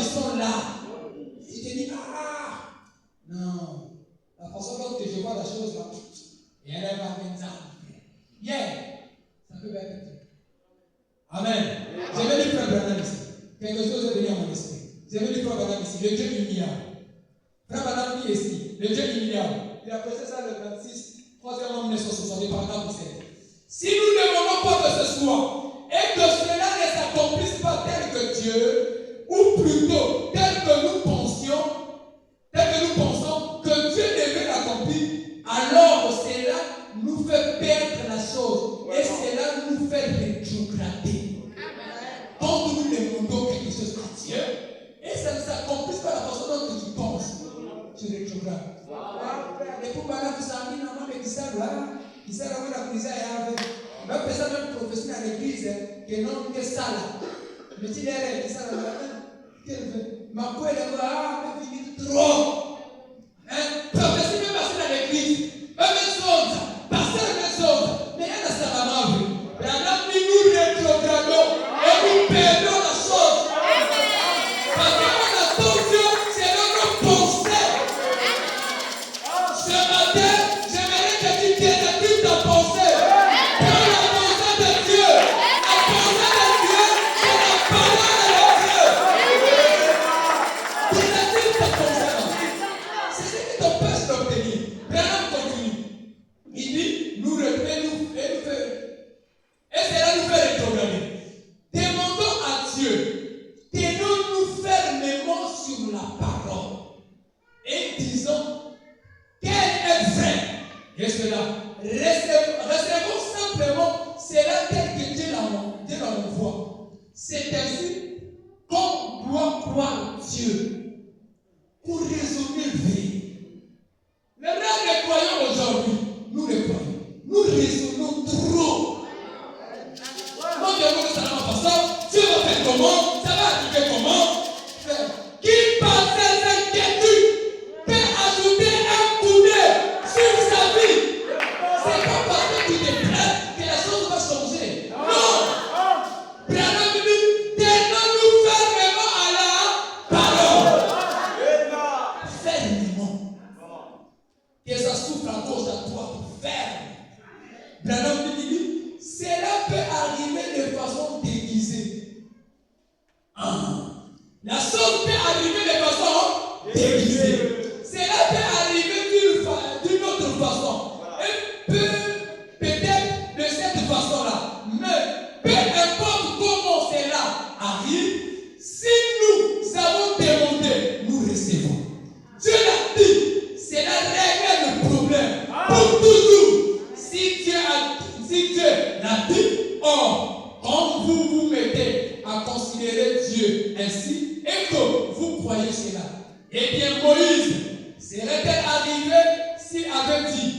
Speaker 1: sont là. Tu te dis, non, la façon dont je vois la chose là, et elle va venir ça. Bien, ça peut être Dieu. Amen. Je vais dire frère Branham ici. Quelque chose est venu à mon esprit. Je vais dire frère Branham ici, le Dieu humiliable. Frère Branham dit ici, le Dieu humiliable. Il a posé ça le 26, 3e mois 1960, paragraphe 17. Si nous ne demandons pas que ce soit, et que cela ne s'accomplisse pas tel que Dieu, ou plutôt tel que nous pensons que Dieu devait l'accomplir, alors cela nous fait perdre la chose et cela nous fait rétrograder. Quand nous demandons quelque chose à Dieu et ça ne s'accomplisse pas la façon dont tu penses, tu rétrogrades. Et pour parler de ça, il y a un homme qui s'est là, qui s'est là, qui s'est là, même personne même professionnel à l'église, que non, que ça là. Mais tu l'as dit, ça là, ma foi est là, mais finit trop. Prophétie même passer dans l'église, même chose, passer la même chose, mais elle a sa maman vu. Maintenant, nous rétrogradons et nous perdons la chose. Parce qu'on attend Dieu, c'est notre pensée. Ce matin, j'aimerais que tu dénatures ta pensée. Prends la pensée de Dieu. La pensée de Dieu, c'est la parole de Dieu. Dénature ta pensée. C'est ce qui t'empêche d'obtenir. Branham continue. Il dit, nous reprenons et cela nous fait rétrograder. Demandons à Dieu, tenons-nous fermement sur la parole et disons qu'elle est vraie. Et cela, recevons simplement cela tel que Dieu l'envoie. C'est ainsi qu'on doit croire Dieu pour raisonner vrai. Les vrais croyants aujourd'hui, nous les croyons. Nous raisonnons trop. Quand Dieu veut que ça va passer, Dieu va faire comment? Ça va arriver comment? Qui par ses inquiétudes peut ajouter un coup d'œil sur sa vie? C'est pas parce que tu te plains que la chose va changer. Non! Branham dit, tenons-nous fermement à la parole. Fermement. Que ça souffre à cause de toi, ferme. Branham dit, cela peut arriver de façon déguisée. La chose peut arriver de façon déguisée. Cela peut arriver d'une autre façon. Et peut-être de cette façon-là. Mais peu importe comment cela arrive, si nous avons demandé, nous recevons. Dieu l'a dit, cela règle le problème pour toujours. Si Dieu l'a dit, or, quand vous vous mettez à considérer Dieu ainsi et que vous croyez cela, eh bien Moïse serait-elle arrivé s'il avait dit,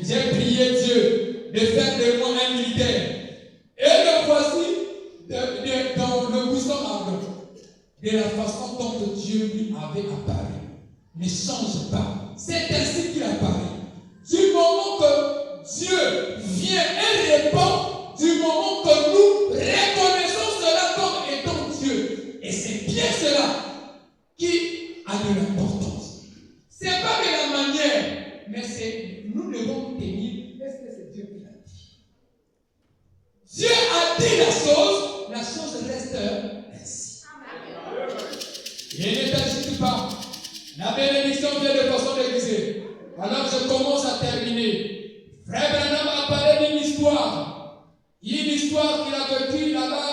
Speaker 1: j'ai prié Dieu de faire de moi un militaire et le voici dans le buisson ardent, de la façon dont Dieu lui avait apparu. Ne change pas. C'est ainsi qu'il apparaît. Du moment que Dieu vient et répond, du moment que nous reconnaissons cela comme étant Dieu. Et c'est bien cela qui a de l'importance. Ce n'est pas de la manière, mais c'est nous devons tenir. Est-ce que c'est Dieu qui l'a dit? Dieu a dit la chose reste ainsi. Il ne t'agite pas. La bénédiction vient de façon déguisée. Alors je commence à terminer. Frère Branham a parlé d'une histoire. Une histoire qu'il a vécue là-bas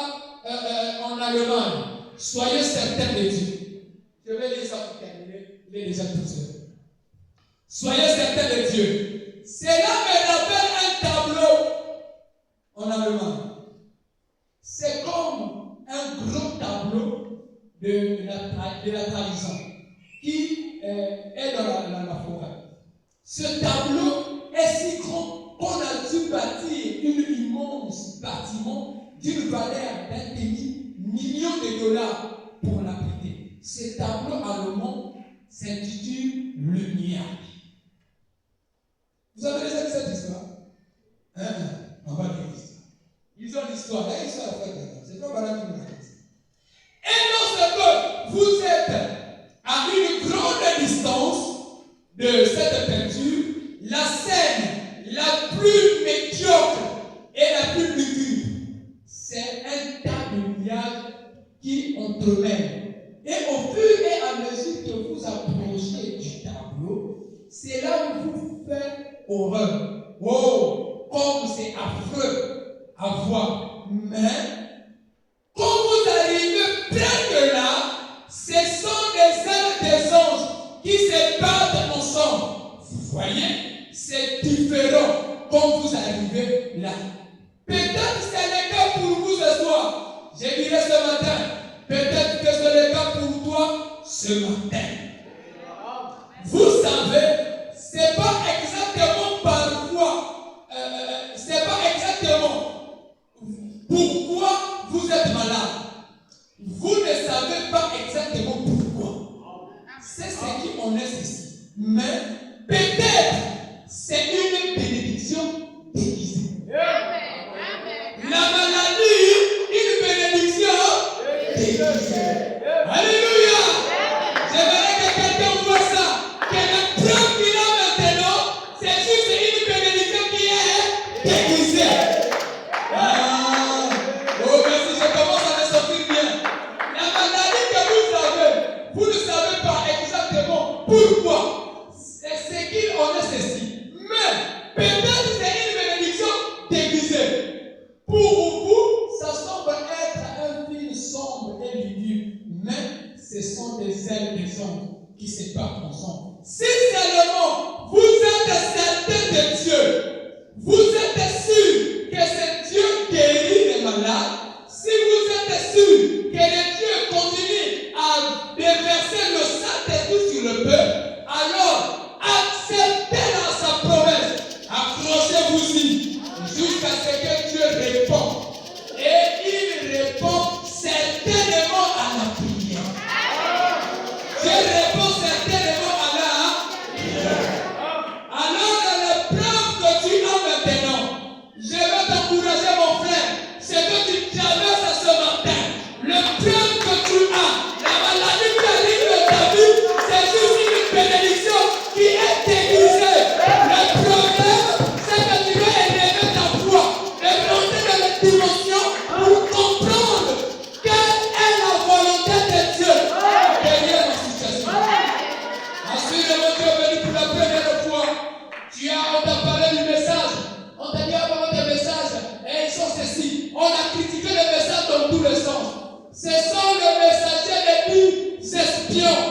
Speaker 1: en Allemagne. Soyez certains de Dieu. Je vais lire ça pour terminer. Il est déjà tout seul. Soyez certains de Dieu. Cela me rappelle un tableau en Allemagne. C'est comme un gros tableau de la trahison qui est dans la forêt. Ce tableau est si grand qu'on a dû bâtir un immense bâtiment d'une valeur d'un demi-million de dollars pour l'abriter. Ce tableau allemand s'intitule Lumière. Vous avez déjà vu cette histoire? On va lire l'histoire. Ils ont l'histoire. La histoire est faite. C'est pas Branham qui nous raconte. Et lorsque vous suffit que vous approchiez du tableau, c'est là où vous faites horreur. Oh, comme c'est affreux à voir. Mais, quand vous arrivez près de là, ce sont des ailes des anges qui se battent ensemble. Vous voyez, c'est différent quand vous arrivez là. Peut-être que c'est le cas pour vous ce soir. Je dirais ce matin. Peut-être que c'est le cas pour toi ce matin. Vous savez, c'est pas exactement parfois, c'est pas exactement pourquoi vous êtes malade. Vous ne savez pas exactement pourquoi. C'est ce qui en est ici. Mais peut-être c'est une bénédiction déguisée. La maladie, une bénédiction déguisée. Alléluia. J'aimerais que quelqu'un voit ça. Que le preuve qu'il a maintenant, c'est juste une bénédiction qui est déguisée. Oh, merci, je commence à me sentir bien. La maladie que vous ne savez pas exactement pourquoi. C'est ce qu'il en est ceci. Mais peut-être c'est une bénédiction déguisée. Pour vous, ça semble être un fil sombre et lugubre, mais ce sont des ailes des anges qui se battent ensemble. Si seulement vous êtes certain de Dieu, vous êtes sûr que c'est Dieu qui guérit les malades, si vous êtes sûr que le Dieu continue à déverser le Saint-Esprit sur le peuple, alors acceptez sa promesse, accrochez-vous-y jusqu'à ce que Dieu réponde. Et il répond certainement à la prière. Dieu répond certainement à la prière. Alors, la preuve que tu as maintenant, je vais t'encourager, mon frère, c'est que tu traverses ce matin. Le preuve que tu as, la maladie qui arrive dans ta vie, c'est juste une bénédiction qui est déguisée. Le problème, c'est que tu dois élever ta foi et monter dans les dimensions pour comprendre quelle est la volonté de Dieu derrière la situation. Ensuite, mon Dieu est venu pour la première fois. On t'a parlé du message. On t'a dit avant des messages. Et ils sont ceci. On a critiqué le message dans tous les sens. Ce sont les messagers les plus espions.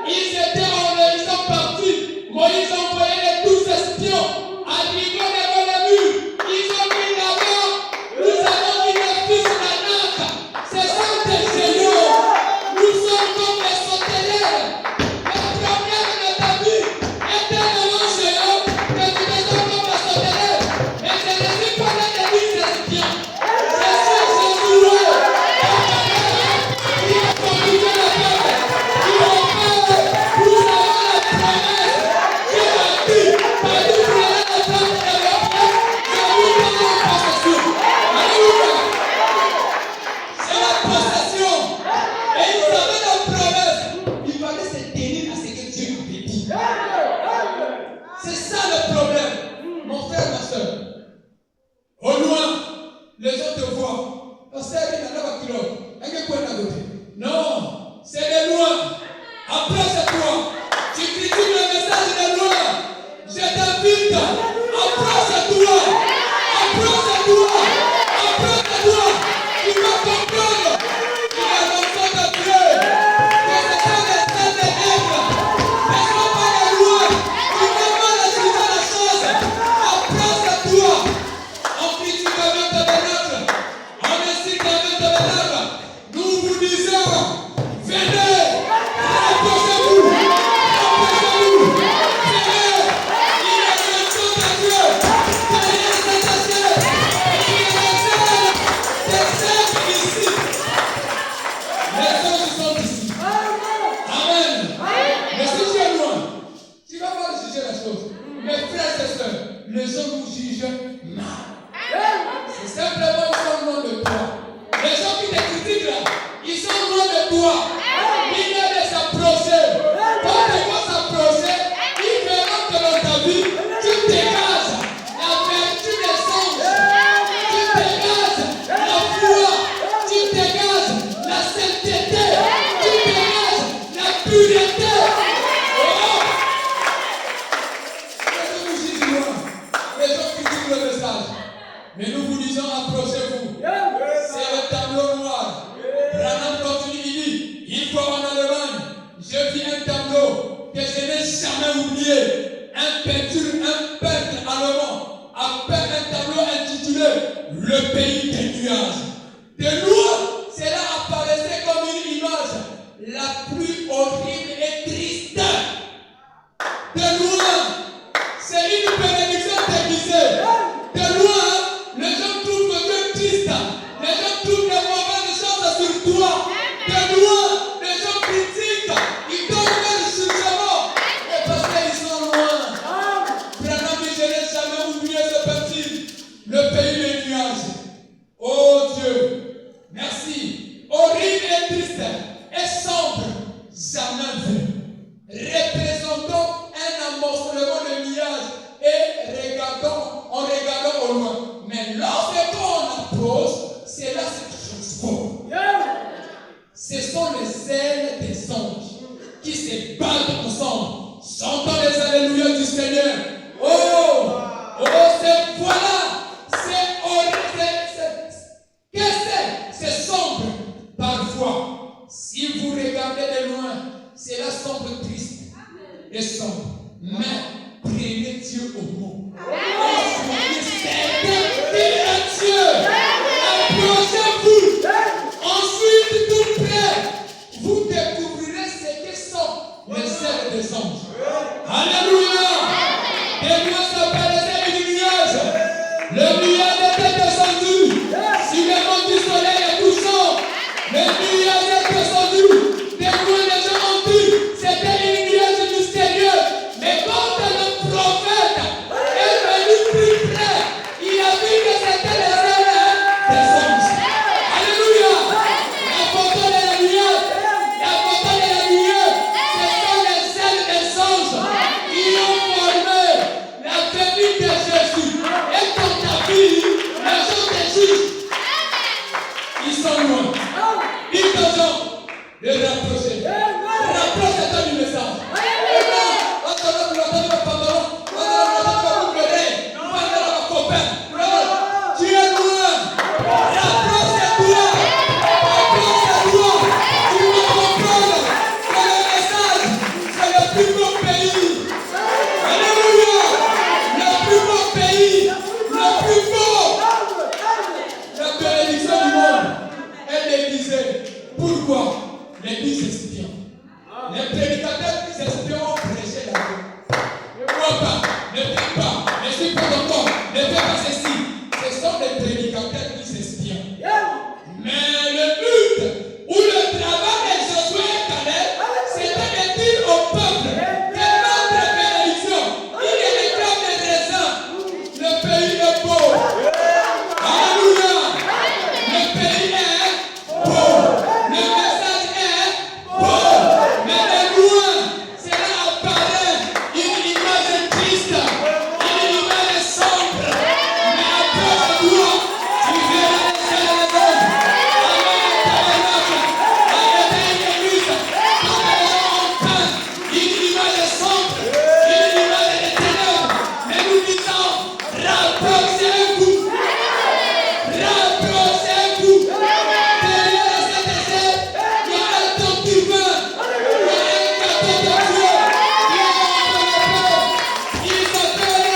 Speaker 1: Ils étaient ils sont partis. Moïse a envoyé les 12 espions. Arrivant devant le mur. Ils ont mis là-bas. Nous avons mis les fils d'Anak. Ce sont des géants. Nous sommes comme les sauterelles. Le problème de ta vie est tellement géant que tu te sens comme la sauterelle. Et je ne suis pas là de dire c'est bien. Je suis Jésus. Il a conduit la terre. Il a fait. Nous avons la promesse. Dieu a dit, par nous prenez la terre de la terre. Je vous donne la possession. Alléluia. C'est la possession. Et il savait la promesse. Il fallait se tenir à ce que Dieu avait dit. C'est ça le problème. Mon frère, ma soeur. Au loin, les autres te voient. Non, c'est de loin. Après c'est toi. Tu critiques le message de loin. Je t'invite. Après c'est toi. Après c'est toi. Après c'est toi. Tu vas comprendre. Il y a l'enfant de Dieu. Que ce sont des scènes de nègres. Ne sois pas de loin. Tu n'as pas la chose. Après c'est toi. qui se battent ensemble. Chantons les alléluia du Seigneur. Oh, c'est voilà, c'est horrible. Qu'est-ce que c'est? C'est sombre parfois. Si vous regardez de loin, c'est la sombre triste et sombre. Mais prenez Dieu au mot. C'est Dieu. Approchez-vous. Ensuite, tout près, vous découvrirez ce que sont les ailes des anges. Alléluia. Et moi, ça paraissait une nuage. Le nuage était descendu sur le mont du soleil couchant. Le nuage est descendu. Des fois, les gens ont dit c'était une nuage mystérieuse. Mais quand le prophète est venu plus près, il a vu que c'était les ailes des anges. Alléluia. La photo de la nuage, ce sont les ailes des anges qui ont formé la venue de Jésus. Et quand tu as vu, les gens te jugent. Ils sont loin. Dis aux gens de rapprocher. Rapproche-toi du message. Tu es loin. Rapproche-toi. Tu vas comprendre que le message, c'est le plus beau pays. Alléluia. Le plus beau pays. Le plus beau. La bénédiction du monde. Elle disait, pourquoi les 10 espions, les prédicateurs 10 espions ont prêché la vie. Ne bois pas, ne prie pas, ne suis pas encore, ne fais pas ceci. Ce sont les prédicateurs 10 espions. Mais le but ou le travail de Josué et Caleb, c'était de dire au peuple que notre bénédiction, il est le grain de raisin. Le pays est beau. Alléluia. Le pays est beau. Le message est beau. Mais de loin, cela apparaît une image triste, une image sombre. Mais après le doigt, tu verras les ailes des anges. Avec une église, comme les gens ont peint une image sombre, une image de ténèbres. Mais nous disons, rapprochez-vous. Rapprochez-vous. Derrière cette assiette, il y a un temps divin. Il y a un cadeau de Dieu qui est notre Père. Il s'appelle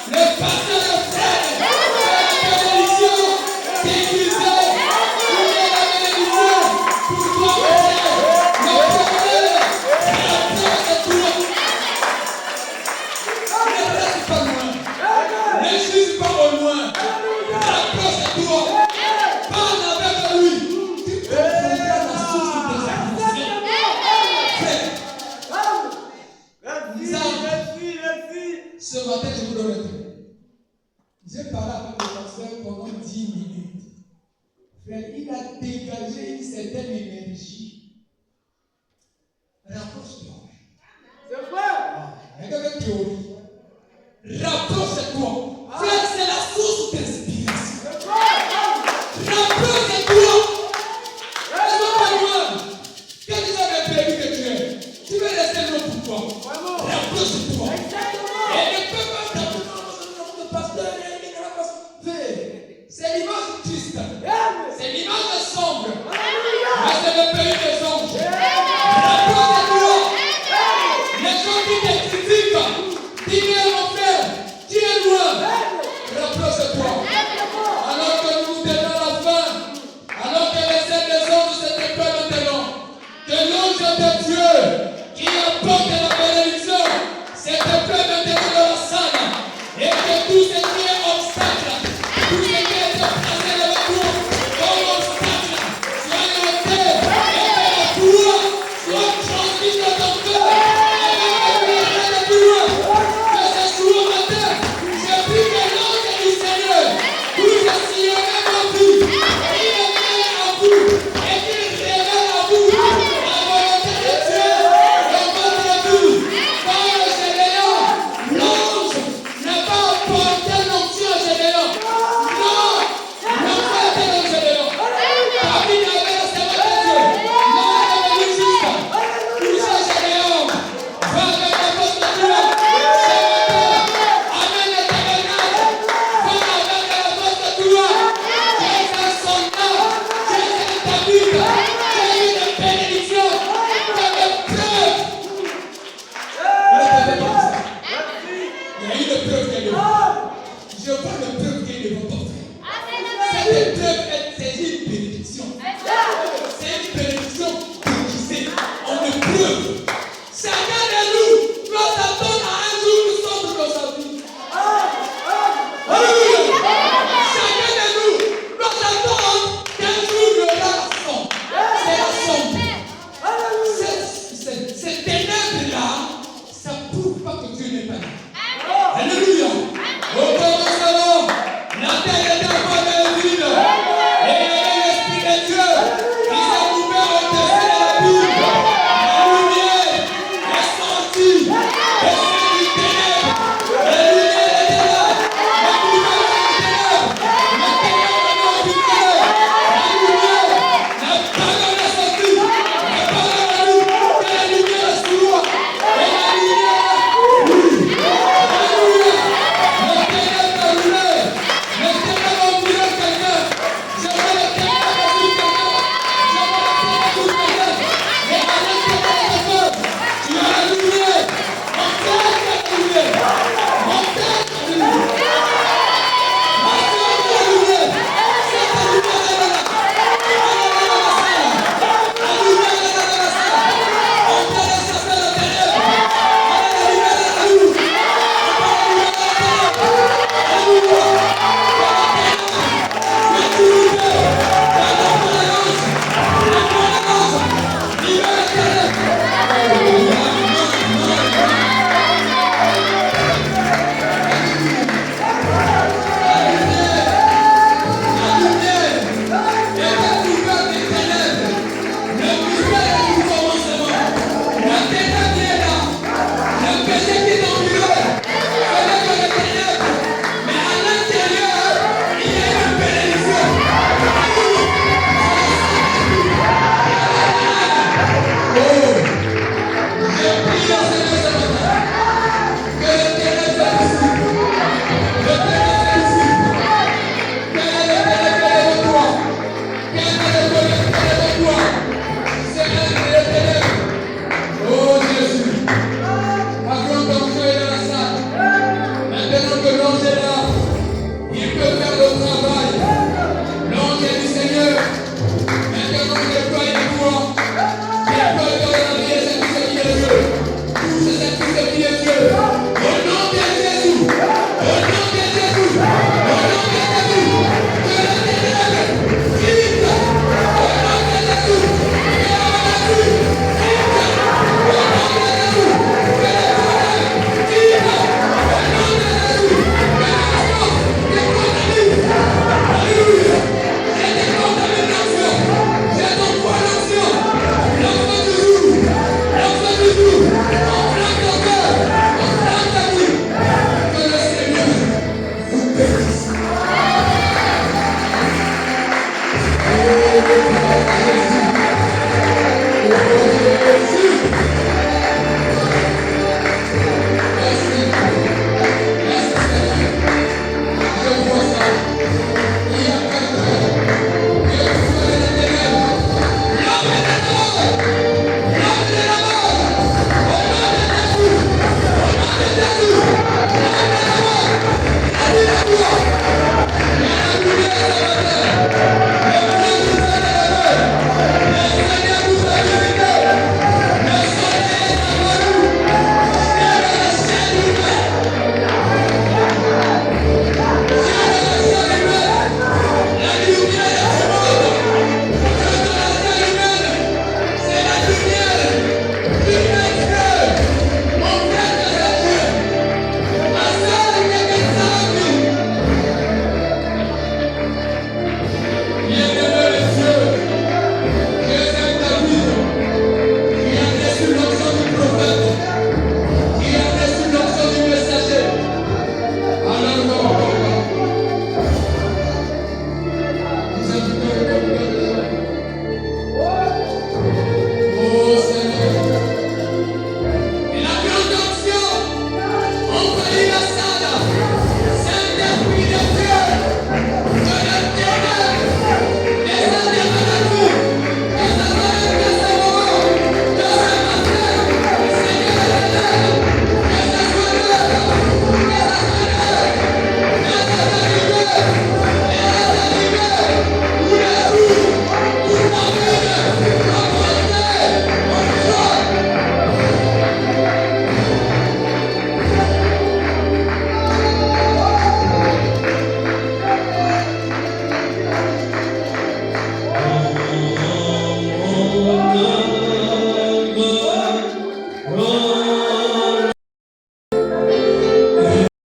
Speaker 1: le pasteur de frères. C'est la bénédiction déguisée. Il est la bénédiction pour toi, mon frère. Le problème, rapproche-toi. Ne reste pas loin. Ne juge pas au loin. Rapproche-toi. Parle avec lui. Tu comprendras la source de tes afflictions. Ce matin, je vous donne un truc. J'ai parlé avec le pasteur pendant 10 minutes. Frère, il a dégagé une certaine énergie. Rapproche-toi. Regarde la théorie. Rapproche-toi. Frère, c'est la source d'inspiration. Rapproche-toi. Reste pas loin. Quand tu as prévu que tu es, tu veux rester loin pour toi. Rapproche-toi. Et ne peux pas t'appeler le pasteur. C'est l'image triste. C'est l'image sombre. Mais c'est le pays des anges. Rapproche-toi. Les gens qui te critiquent, Père.